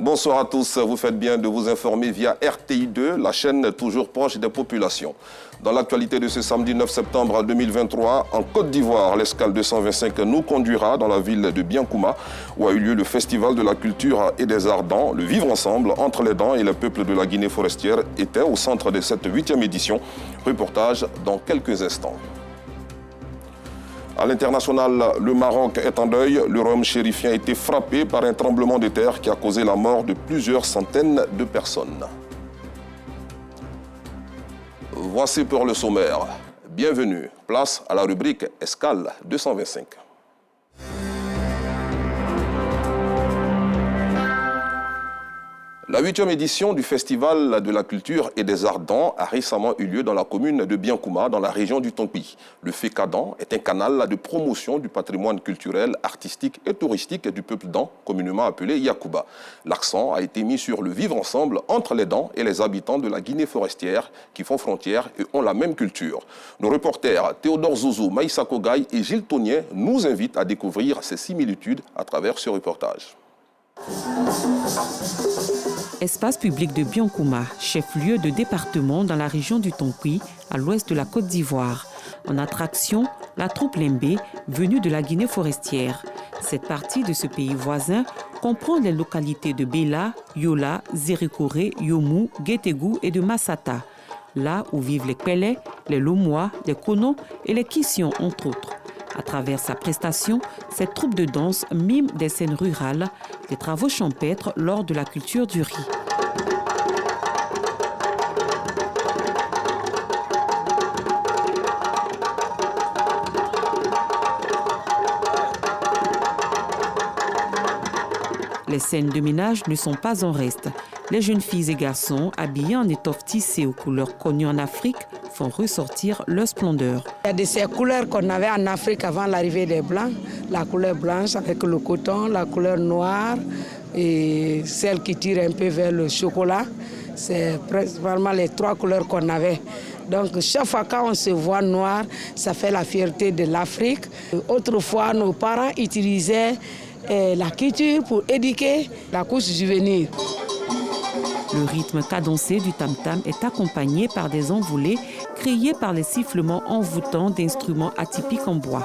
Bonsoir à tous, vous faites bien de vous informer via RTI2, la chaîne toujours proche des populations. Dans l'actualité de ce samedi 9 septembre 2023, en Côte d'Ivoire, l'escale 225 nous conduira dans la ville de Biankouma, où a eu lieu le Festival de la culture et des arts dents. Le vivre ensemble entre les dents et le peuple de la Guinée forestière était au centre de cette 8e édition. Reportage dans quelques instants. À l'international, le Maroc est en deuil. Le royaume chérifien a été frappé par un tremblement de terre qui a causé la mort de plusieurs centaines de personnes. Voici pour le sommaire. Bienvenue. Place à la rubrique Escale 225. La 8e édition du Festival de la culture et des arts dents a récemment eu lieu dans la commune de Biankouma, dans la région du Tonpi. Le FECADAN est un canal de promotion du patrimoine culturel, artistique et touristique du peuple dent, communément appelé Yakuba. L'accent a été mis sur le vivre ensemble entre les dents et les habitants de la Guinée forestière qui font frontière et ont la même culture. Nos reporters Théodore Zouzou, Maïssa Kogaï et Gilles Tonier nous invitent à découvrir ces similitudes à travers ce reportage. Espace public de Biankouma, chef-lieu de département dans la région du Tonpi, à l'ouest de la Côte d'Ivoire. En attraction, la troupe Lembé, venue de la Guinée forestière. Cette partie de ce pays voisin comprend les localités de Bela, Yola, Zérékoré, Yomou, Guétégou et de Massata. Là où vivent les Pelé, les Lomois, les Kono et les Kission, entre autres. À travers sa prestation, cette troupe de danse mime des scènes rurales, des travaux champêtres lors de la culture du riz. Les scènes de ménage ne sont pas en reste. Les jeunes filles et garçons, habillés en étoffe tissée aux couleurs connues en Afrique, font ressortir leur splendeur. Il y a de ces couleurs qu'on avait en Afrique avant l'arrivée des Blancs. La couleur blanche avec le coton, la couleur noire et celle qui tire un peu vers le chocolat. C'est principalement les trois couleurs qu'on avait. Donc chaque fois qu'on se voit noir, ça fait la fierté de l'Afrique. Autrefois, nos parents utilisaient la culture pour éduquer la couche juvénile. Le rythme cadencé du tam-tam est accompagné par des envolées créées par les sifflements envoûtants d'instruments atypiques en bois.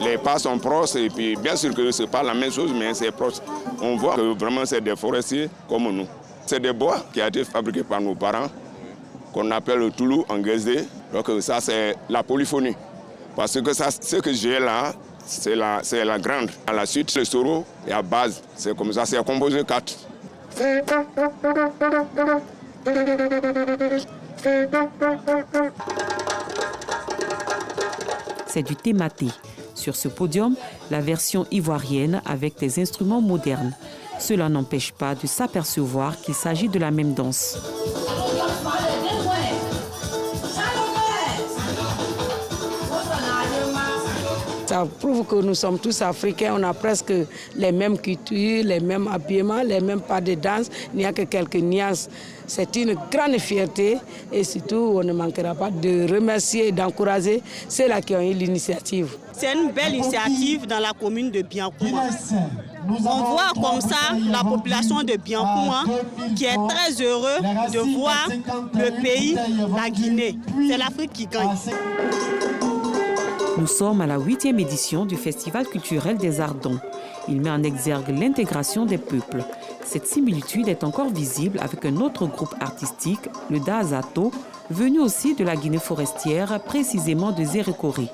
Les pas sont proches et puis bien sûr que ce n'est pas la même chose, mais c'est proche. On voit que vraiment c'est des forestiers comme nous. C'est des bois qui ont été fabriqués par nos parents, qu'on appelle le Toulou en guézé. Donc ça c'est la polyphonie. Parce que ça, ce que j'ai là, c'est la grande. À la suite, le soro est à base. C'est comme ça, c'est composé 4. C'est du thématé. Sur ce podium, la version ivoirienne avec des instruments modernes. Cela n'empêche pas de s'apercevoir qu'il s'agit de la même danse. Ça prouve que nous sommes tous africains, on a presque les mêmes cultures, les mêmes habillements, les mêmes pas de danse, il n'y a que quelques nuances. C'est une grande fierté et surtout on ne manquera pas de remercier et d'encourager ceux-là qui ont eu l'initiative. C'est une belle initiative dans la commune de Biankouma. On voit comme ça la population de Biankouma qui est très heureux de voir le pays, la Guinée. C'est l'Afrique qui gagne. Nous sommes à la 8e édition du Festival culturel des arts dents. Il met en exergue l'intégration des peuples. Cette similitude est encore visible avec un autre groupe artistique, le Daazato, venu aussi de la Guinée forestière, précisément de Zérékoré.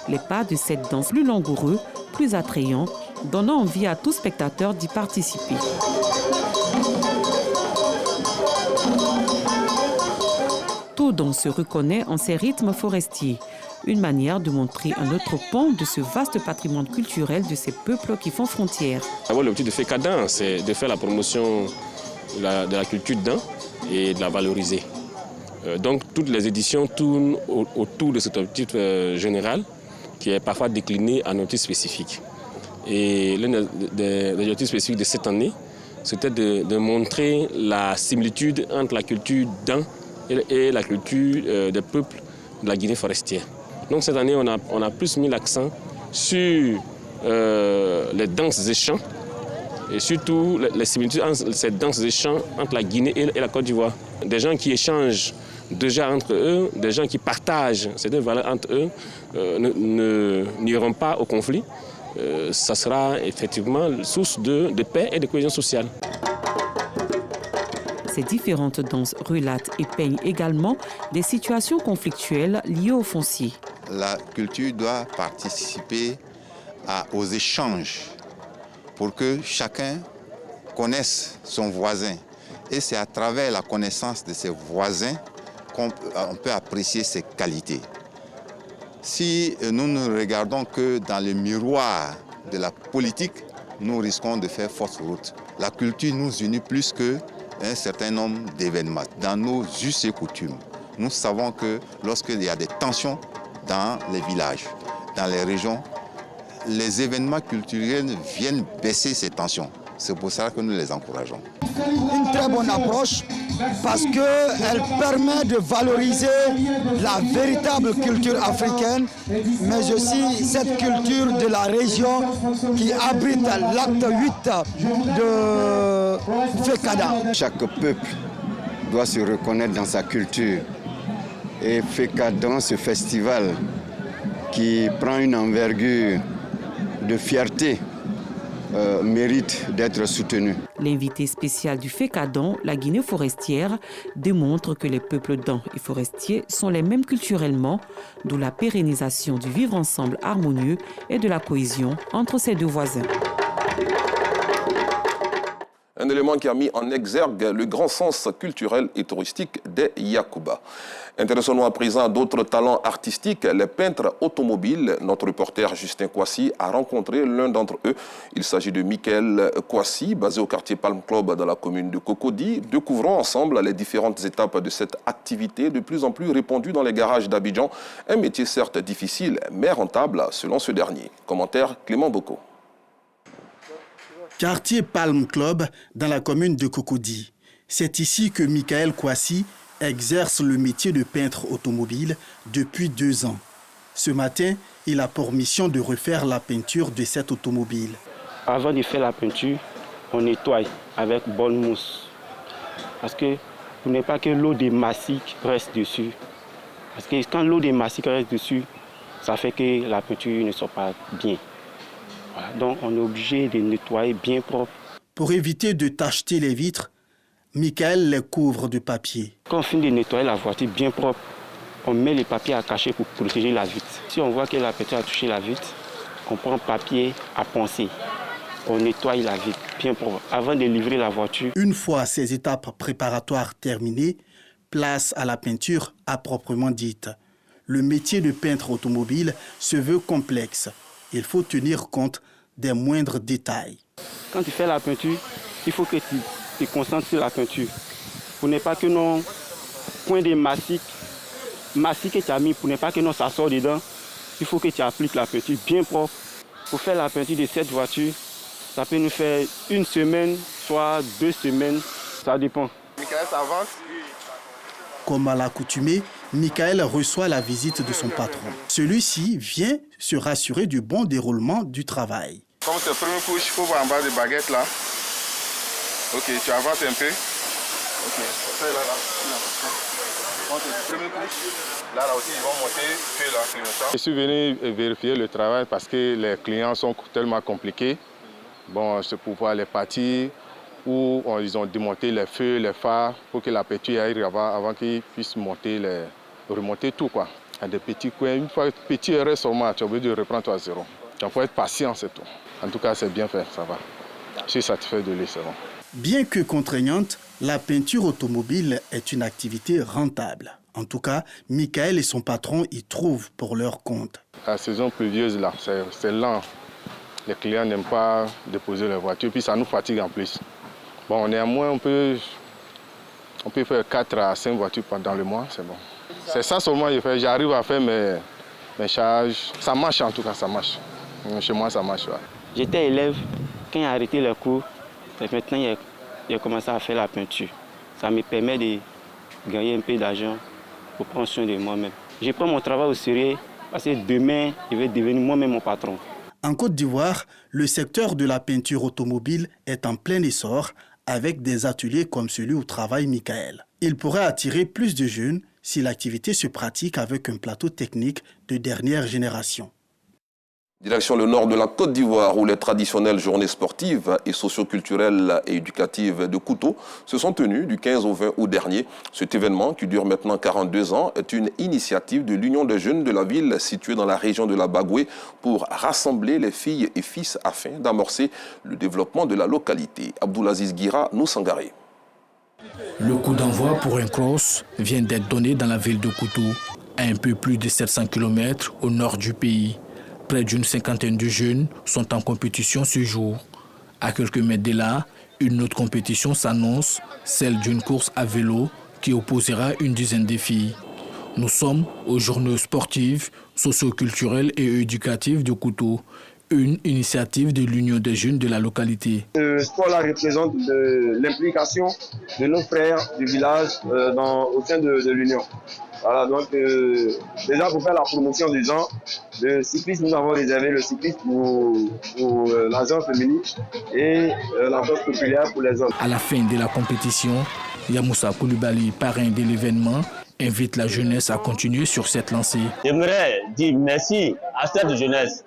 Les pas de cette danse plus langoureux, plus attrayants, donnant envie à tout spectateur d'y participer. Tout don se reconnaît en ces rythmes forestiers. Une manière de montrer un autre pan de ce vaste patrimoine culturel de ces peuples qui font frontière. L'objectif de FECADAN, c'est de faire la promotion de la culture dent et de la valoriser. Donc toutes les éditions tournent autour de cet objectif général qui est parfois décliné en objectifs spécifiques. Et l'un des objectifs spécifiques de cette année, c'était de montrer la similitude entre la culture dent et la culture des peuples de la Guinée forestière. Donc cette année, on a plus mis l'accent sur les danses et chants et surtout les similitudes entre ces danses et chants entre la Guinée et la Côte d'Ivoire. Des gens qui échangent déjà entre eux, des gens qui partagent certaines valeurs entre eux, n'iront pas au conflit. Ça sera effectivement source de paix et de cohésion sociale. Ces différentes danses relatent et peignent également des situations conflictuelles liées au foncier. La culture doit participer aux échanges pour que chacun connaisse son voisin. Et c'est à travers la connaissance de ses voisins qu'on peut apprécier ses qualités. Si nous ne regardons que dans le miroir de la politique, nous risquons de faire fausse route. La culture nous unit plus qu'un certain nombre d'événements. Dans nos us et coutumes, nous savons que lorsqu'il y a des tensions dans les villages, dans les régions, les événements culturels viennent baisser ces tensions. C'est pour ça que nous les encourageons. Une très bonne approche parce qu'elle permet de valoriser la véritable culture africaine, mais aussi cette culture de la région qui abrite l'acte 8 de FECADA. Chaque peuple doit se reconnaître dans sa culture. Et FECADA, ce festival qui prend une envergure de fierté, mérite d'être soutenu. L'invité spécial du FECADA, la Guinée forestière, démontre que les peuples dans et forestiers sont les mêmes culturellement, d'où la pérennisation du vivre ensemble harmonieux et de la cohésion entre ces deux voisins. Un élément qui a mis en exergue le grand sens culturel et touristique des Yakuba. Intéressons-nous à présent à d'autres talents artistiques, les peintres automobiles. Notre reporter Justin Kwasi a rencontré l'un d'entre eux. Il s'agit de Michael Kwasi, basé au quartier Palm Club dans la commune de Cocody. Découvrons ensemble les différentes étapes de cette activité de plus en plus répandue dans les garages d'Abidjan. Un métier certes difficile, mais rentable selon ce dernier. Commentaire Clément Boko. Quartier Palm Club dans la commune de Cocody. C'est ici que Michael Kwasi exerce le métier de peintre automobile depuis 2 ans. Ce matin, il a pour mission de refaire la peinture de cette automobile. Avant de faire la peinture, on nettoie avec bonne mousse. Parce que pour ne pas que l'eau de massique reste dessus. Parce que quand l'eau de massique reste dessus, ça fait que la peinture ne soit pas bien. Voilà, donc on est obligé de nettoyer bien propre. Pour éviter de tacheter les vitres, Michael les couvre de papier. Quand on finit de nettoyer la voiture bien propre, on met les papiers à cacher pour protéger la vitre. Si on voit que la peinture a touché la vitre, on prend papier à poncer. On nettoie la vitre bien propre avant de livrer la voiture. Une fois ces étapes préparatoires terminées, place à la peinture à proprement dite. Le métier de peintre automobile se veut complexe. Il faut tenir compte des moindres détails. Quand tu fais la peinture, il faut que tu te concentres sur la peinture. Pour ne pas que nos points de massique que tu as mis, pour ne pas que ça sorte dedans, il faut que tu appliques la peinture bien propre. Pour faire la peinture de cette voiture, ça peut nous faire 1 semaine, soit 2 semaines, ça dépend. Michael, ça avance? Comme à l'accoutumée, Michael reçoit la visite de son patron. Celui-ci vient se rassurer du bon déroulement du travail. Comme c'est la première couche, il faut voir en bas des baguettes là. Ok, tu avances un peu. Ok, ça là, première couche. Là aussi, ils vont monter que là, clignotant. Je suis venu vérifier le travail parce que les clients sont tellement compliqués. Bon, c'est pour voir les parties où ils ont démonté les feux, les phares, pour que la peinture aille avant qu'ils puissent remonter tout, quoi. Il y a des petits coins. Une fois que le petit erreur seulement, tu es obligé de reprendre à zéro. Il faut être patient, c'est tout. En tout cas, c'est bien fait, ça va. Je suis satisfait de lui, c'est bon. Bien que contraignante, la peinture automobile est une activité rentable. En tout cas, Michael et son patron y trouvent pour leur compte. La saison pluvieuse, là, c'est lent. Les clients n'aiment pas déposer leur voiture, puis ça nous fatigue en plus. Bon, néanmoins, on peut faire 4 à 5 voitures pendant le mois, c'est bon. C'est ça seulement que je fais. J'arrive à faire mes charges. Ça marche en tout cas, ça marche. Chez moi, ça marche. Ouais. J'étais élève. Quand j'ai arrêté les cours, maintenant, j'ai commencé à faire la peinture. Ça me permet gagner un peu d'argent pour prendre soin de moi-même. Je prends mon travail au sérieux parce que demain, je vais devenir moi-même mon patron. En Côte d'Ivoire, le secteur de la peinture automobile est en plein essor avec des ateliers comme celui où travaille Michael. Il pourrait attirer plus de jeunes si l'activité se pratique avec un plateau technique de dernière génération. Direction le nord de la Côte d'Ivoire où les traditionnelles journées sportives et socio-culturelles et éducatives de Kouto se sont tenues du 15 au 20 août dernier. Cet événement, qui dure maintenant 42 ans, est une initiative de l'Union des jeunes de la ville située dans la région de la Bagoué pour rassembler les filles et fils afin d'amorcer le développement de la localité. Abdoulaziz Guira nous Sangaré. Le coup d'envoi pour un cross vient d'être donné dans la ville de Kouto, à un peu plus de 700 km au nord du pays. Près d'une cinquantaine de jeunes sont en compétition ce jour. À quelques mètres de là, une autre compétition s'annonce, celle d'une course à vélo qui opposera une dizaine de filles. Nous sommes aux journées sportives, socio-culturelles et éducatives de Kouto, une initiative de l'Union des jeunes de la localité. Ce sport-là représente l'implication de nos frères du village au sein de l'Union. Voilà, donc déjà pour faire la promotion des gens, le cyclisme, nous avons réservé le cyclisme pour la zone féminine et la zone populaire pour les hommes. À la fin de la compétition, Yamoussa Koulibaly, parrain de l'événement, invite la jeunesse à continuer sur cette lancée. J'aimerais dire merci à cette jeunesse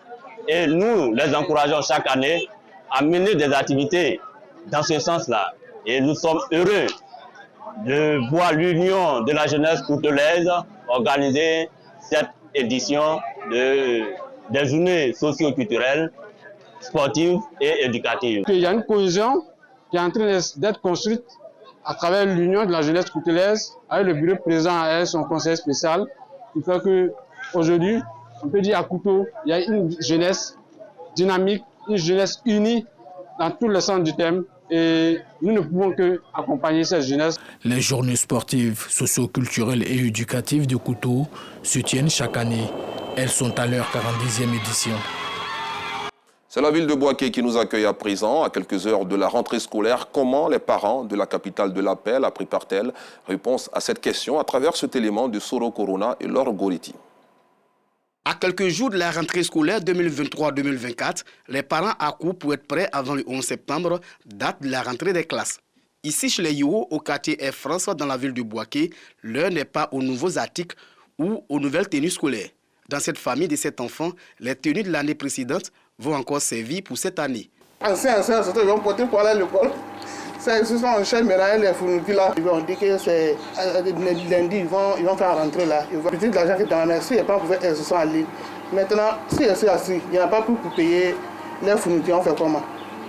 et nous les encourageons chaque année à mener des activités dans ce sens-là. Et nous sommes heureux de voir l'Union de la jeunesse coutolaise organiser cette édition des journées socio-culturelles, sportives et éducatives. Il y a une cohésion qui est en train d'être construite à travers l'Union de la jeunesse coutolaise, avec le bureau présent et son conseil spécial, qui fait qu'aujourd'hui, on peut dire à Kouto, il y a une jeunesse dynamique, une jeunesse unie dans tous les sens du thème. Et nous ne pouvons qu'accompagner cette jeunesse. Les journées sportives, socio-culturelles et éducatives de Kouto se tiennent chaque année. Elles sont à leur 40e édition. C'est la ville de Bouaké qui nous accueille à présent, à quelques heures de la rentrée scolaire. Comment les parents de la capitale de la paix la préparent-elles? Réponse à cette question à travers cet élément de Soro Corona et Laure Goriti. À quelques jours de la rentrée scolaire 2023-2024, les parents accourent pour être prêts avant le 11 septembre, date de la rentrée des classes. Ici chez les Yo, au quartier Air France, dans la ville de Bouaké, l'heure n'est pas aux nouveaux articles ou aux nouvelles tenues scolaires. Dans cette famille de 7 enfants, les tenues de l'année précédente vont encore servir pour cette année. Anciens, ils vont porter pour aller à l'école. Ce sont en chaîne, mais là, les fournitures là, ils vont dire que c'est lundi, ils vont faire rentrer là. Ils vont pedir de l'argent qui est dans la mer. Si il n'y a pas pour faire, ils sont en ligne. Maintenant, si ils sont assis, il n'y a pas pour payer les fournitures, on fait comment?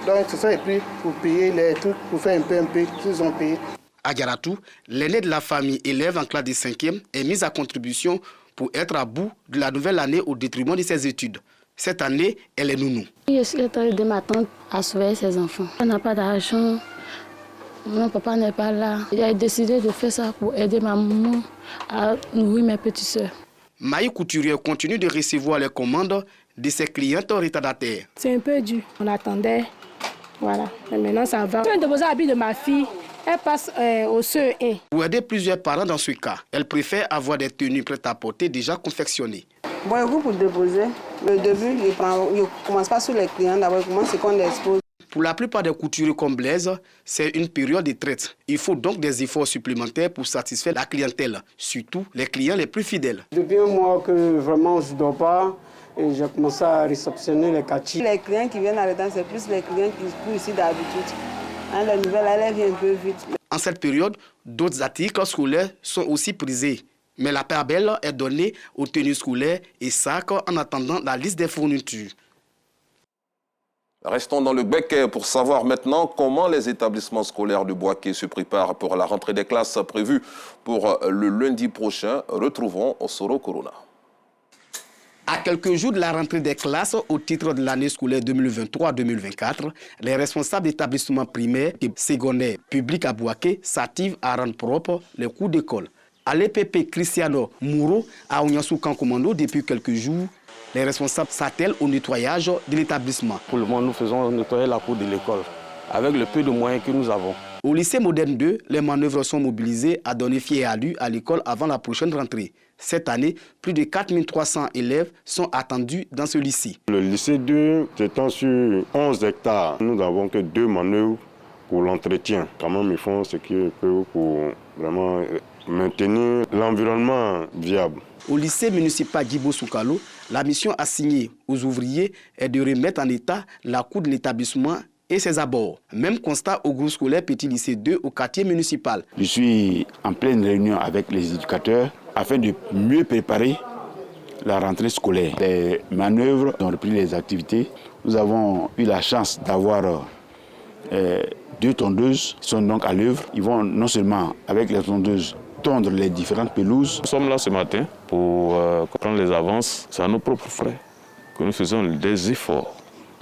Donc, c'est ça, et puis pour payer les trucs, pour faire un peu, s'ils ont payé. À Garatou, l'aîné de la famille, élève en classe de 5e, est mise à contribution pour être à bout de la nouvelle année au détriment de ses études. Cette année, elle est nounou. Je suis en train de ma tante à surveiller ses enfants. On n'a pas d'argent. Mon papa n'est pas là. J'ai décidé de faire ça pour aider ma maman à nourrir mes petites sœurs. Maï Couturier continue de recevoir les commandes de ses clientes retardataires. C'est un peu dur. On attendait. Voilà. Mais maintenant, ça va. Je viens de poser l'habit de ma fille. Elle passe au CE1. Pour aider plusieurs parents dans ce cas, elle préfère avoir des tenues prêtes à porter déjà confectionnées. Bon, vous pour déposer. Le début, je ne commence pas sur les clients. D'abord, je commence qu'on expose. Pour la plupart des couturiers comme Blaise, c'est une période de traite. Il faut donc des efforts supplémentaires pour satisfaire la clientèle, surtout les clients les plus fidèles. Depuis un mois que vraiment je ne dors pas, et j'ai commencé à réceptionner les quartiers. Les clients qui viennent à l'état, c'est plus les clients qui sont ici d'habitude. Les nouvelles, elles viennent un peu vite. En cette période, d'autres articles scolaires sont aussi prisés. Mais la part belle est donnée aux tenues scolaires et sacs en attendant la liste des fournitures. Restons dans le bec pour savoir maintenant comment les établissements scolaires de Bouaké se préparent pour la rentrée des classes prévue pour le lundi prochain. Retrouvons Soro Corona. À quelques jours de la rentrée des classes au titre de l'année scolaire 2023-2024, les responsables d'établissements primaires et secondaires publics à Bouaké s'activent à rendre propre les cours d'école. À l'EPP Cristiano Mouro, à Ouniansoukan Commando, depuis quelques jours, les responsables s'attellent au nettoyage de l'établissement. Pour le moment, nous faisons nettoyer la cour de l'école avec le peu de moyens que nous avons. Au lycée moderne 2, les manœuvres sont mobilisées à donner fier à lui à l'école avant la prochaine rentrée. Cette année, plus de 4300 élèves sont attendus dans ce lycée. Le lycée 2 s'étend sur 11 hectares. Nous n'avons que 2 manœuvres pour l'entretien. Quand même, ils font ce qu'ils peuvent pour vraiment maintenir l'environnement viable. Au lycée municipal Guibo Soukalo, la mission assignée aux ouvriers est de remettre en état la cour de l'établissement et ses abords. Même constat au groupe scolaire Petit Lycée 2 au quartier municipal. Je suis en pleine réunion avec les éducateurs afin de mieux préparer la rentrée scolaire. Les manœuvres ont repris les activités. Nous avons eu la chance d'avoir 2 tondeuses qui sont donc à l'œuvre. Ils vont non seulement avec les tondeuses tondre les différentes pelouses. Nous sommes là ce matin pour prendre les avances. C'est à nos propres frais que nous faisons des efforts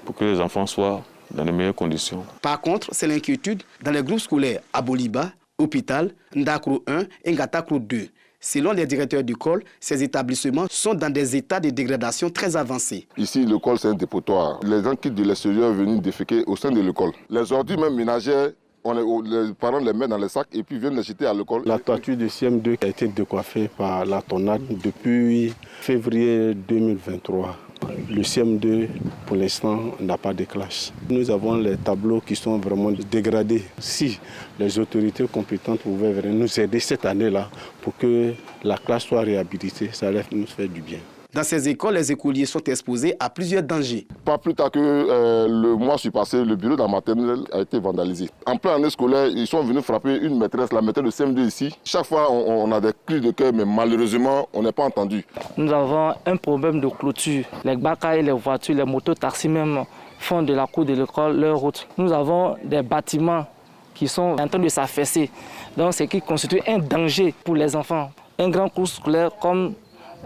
pour que les enfants soient dans les meilleures conditions. Par contre, c'est l'inquiétude dans les groupes scolaires à Boliba, Hôpital, Ndakro 1 et Ngatakro 2. Selon les directeurs d'école, ces établissements sont dans des états de dégradation très avancés. Ici, l'école, c'est un dépotoir. Les gens quittent de l'extérieur venus déféquer au sein de l'école. Les ordures même ménagères, les parents les mettent dans les sacs et puis viennent les jeter à l'école. La toiture du CM2 a été décoiffée par la tornade depuis février 2023. Le CM2, pour l'instant, n'a pas de classe. Nous avons les tableaux qui sont vraiment dégradés. Si les autorités compétentes pouvaient venir nous aider cette année-là pour que la classe soit réhabilitée, ça allait nous faire du bien. Dans ces écoles, les écoliers sont exposés à plusieurs dangers. Pas plus tard que le mois passé, le bureau de la maternelle a été vandalisé. En pleine année scolaire, ils sont venus frapper une maîtresse, la maîtresse de CM2 ici. Chaque fois, on a des cris de cœur, mais malheureusement, on n'est pas entendu. Nous avons un problème de clôture. Les bacailles, les voitures, les motos, taxis même font de la cour de l'école leur route. Nous avons des bâtiments qui sont en train de s'affaisser. Donc, ce qui constitue un danger pour les enfants. Un grand cours scolaire comme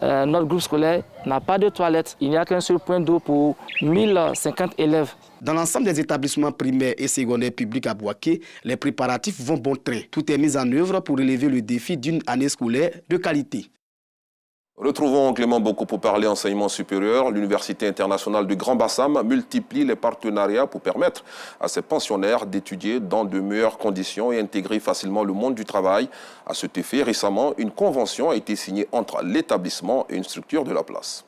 notre groupe scolaire n'a pas de toilettes. Il n'y a qu'un seul point d'eau pour 1050 élèves. Dans l'ensemble des établissements primaires et secondaires publics à Bouaké, les préparatifs vont bon train. Tout est mis en œuvre pour relever le défi d'une année scolaire de qualité. Retrouvons Clément Boko pour parler enseignement supérieur. L'Université internationale de Grand Bassam multiplie les partenariats pour permettre à ses pensionnaires d'étudier dans de meilleures conditions et intégrer facilement le monde du travail. À cet effet, récemment, une convention a été signée entre l'établissement et une structure de la place.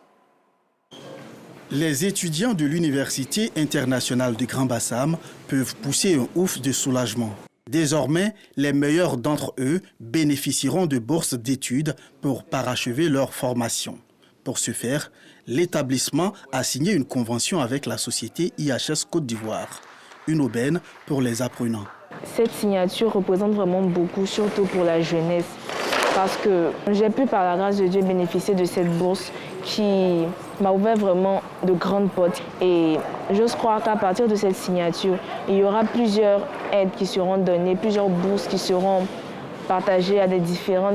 Les étudiants de l'Université internationale de Grand Bassam peuvent pousser un ouf de soulagement. Désormais, les meilleurs d'entre eux bénéficieront de bourses d'études pour parachever leur formation. Pour ce faire, l'établissement a signé une convention avec la société IHS Côte d'Ivoire, une aubaine pour les apprenants. Cette signature représente vraiment beaucoup, surtout pour la jeunesse, parce que j'ai pu, par la grâce de Dieu, bénéficier de cette bourse qui m'a ouvert vraiment de grandes portes. Et j'ose croire qu'à partir de cette signature, il y aura plusieurs aides qui seront données, plusieurs bourses qui seront partagées à des différents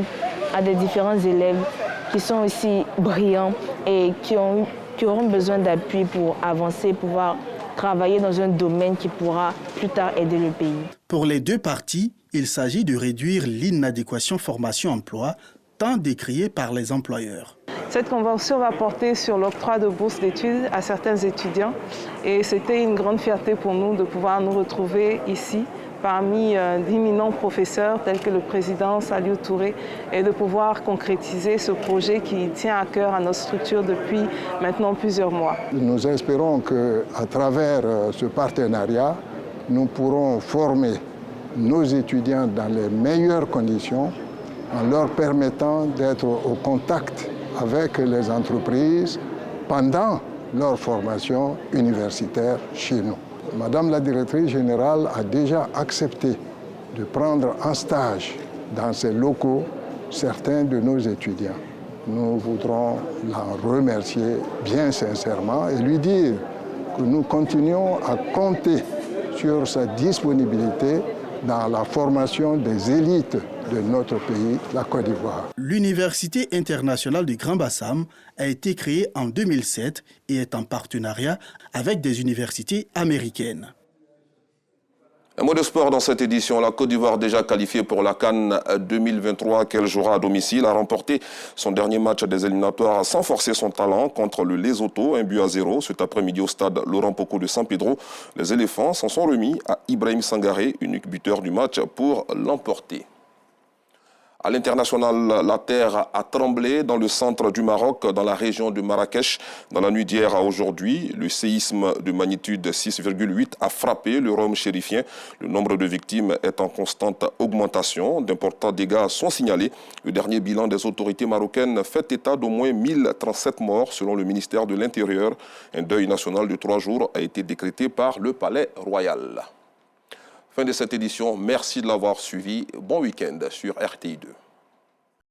élèves qui sont aussi brillants et qui auront besoin d'appui pour avancer, pouvoir travailler dans un domaine qui pourra plus tard aider le pays. Pour les deux parties, il s'agit de réduire l'inadéquation formation-emploi, tant décriée par les employeurs. Cette convention va porter sur l'octroi de bourses d'études à certains étudiants et c'était une grande fierté pour nous de pouvoir nous retrouver ici parmi d'éminents professeurs tels que le président Saliou Touré et de pouvoir concrétiser ce projet qui tient à cœur à notre structure depuis maintenant plusieurs mois. Nous espérons qu'à travers ce partenariat, nous pourrons former nos étudiants dans les meilleures conditions en leur permettant d'être au contact avec les entreprises pendant leur formation universitaire chez nous. Madame la directrice générale a déjà accepté de prendre en stage dans ces locaux certains de nos étudiants. Nous voudrons la remercier bien sincèrement et lui dire que nous continuons à compter sur sa disponibilité dans la formation des élites de notre pays, la Côte d'Ivoire. L'Université internationale du Grand Bassam a été créée en 2007 et est en partenariat avec des universités américaines. Un mot de sport dans cette édition. La Côte d'Ivoire, déjà qualifiée pour la CAN 2023 qu'elle jouera à domicile, a remporté son dernier match des éliminatoires sans forcer son talent contre le Lesotho, 1-0 cet après-midi au stade Laurent Poko de San Pedro. Les éléphants s'en sont remis à Ibrahim Sangaré, unique buteur du match, pour l'emporter. À l'international, la terre a tremblé dans le centre du Maroc, dans la région de Marrakech. Dans la nuit d'hier à aujourd'hui, le séisme de magnitude 6,8 a frappé le royaume chérifien. Le nombre de victimes est en constante augmentation. D'importants dégâts sont signalés. Le dernier bilan des autorités marocaines fait état d'au moins 1037 morts selon le ministère de l'Intérieur. Un deuil national de 3 jours a été décrété par le Palais royal. Fin de cette édition, merci de l'avoir suivi. Bon week-end sur RTI2.